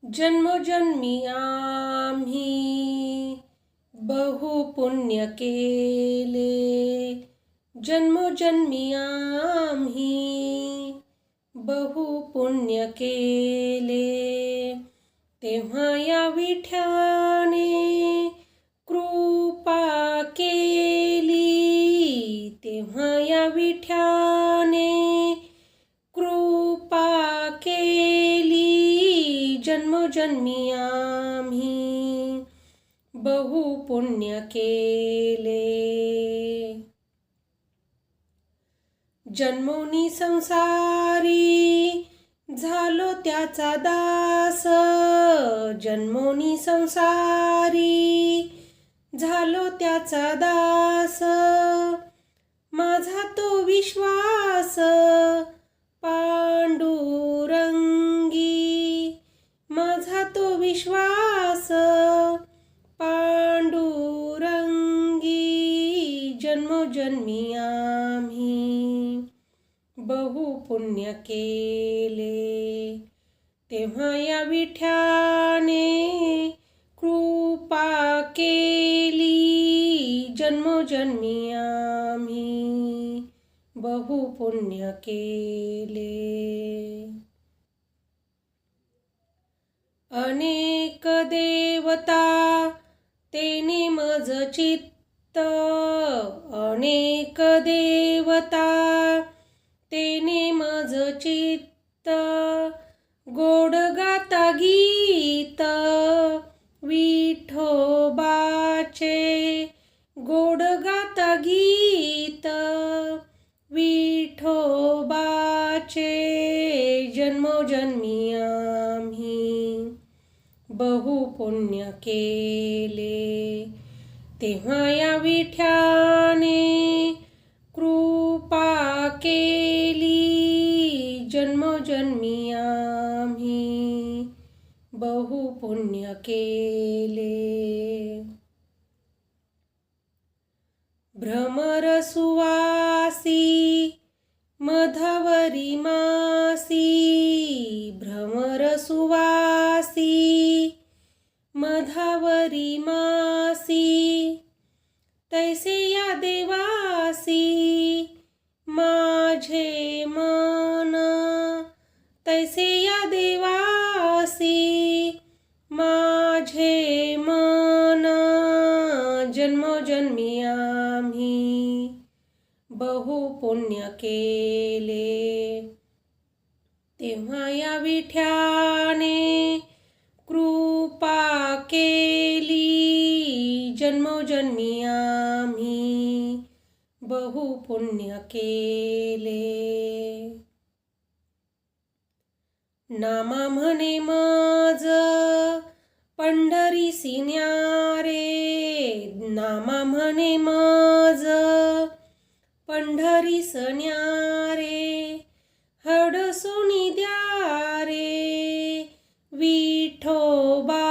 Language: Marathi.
जन्मोजन्मी आम्ही बहु पुण्य केले. जन्मोजन्मी आम्ही बहु पुण्य केले. तेव्हा या विठ्याने कृपा केली. तेव्हा या विठ्याने कृपा केली. जन्मोजन्मी आम्ही बहु पुण्य केले. जन्मोनी संसारी झालो त्याचा दास. जन्मोनी संसारी झालो त्याचा दास. माझा तो विश्वास पांडुरंगी. माझा तो विश्वास पांडुरंगी. जन्मोजन्मी आम्ही बहु पुण्य केले. तेव्हा या विठ्याने कृपा केली. जन्मोजन्मी आम्ही बहु पुण्य केले. अनेक देवता तेने मज चित्त. अनेक देवता तेने मज चित्त. गोड गाता गीत विठोबाचे. गोड गाता गीत विठोबाचे. जन्मोजन्मी आम्ही बहु पुण्य केले. तेव्हा या विठ्याने कृपा केली. जन्मोजन्मी आम्ही बहु पुण्य केले. भ्रमर सुवासी मधावरी मासी. भ्रमर सुवासी मधावरी मासी. तैसे या देवासी माझे मन. तैसे या देवासी माझे मन. जन्मोजन्मी आम्ही बहु पुण्य केले. तेव्हा या विठ्याने कृपा केली. जन्मोजन्मी आम्ही बहु पुण्य केले. नामा म्हणे मज पंढरीसी न्यारे. नामा म्हणे मज पंढरीस न्यारे. हडसुनी द्या रे विठोबा.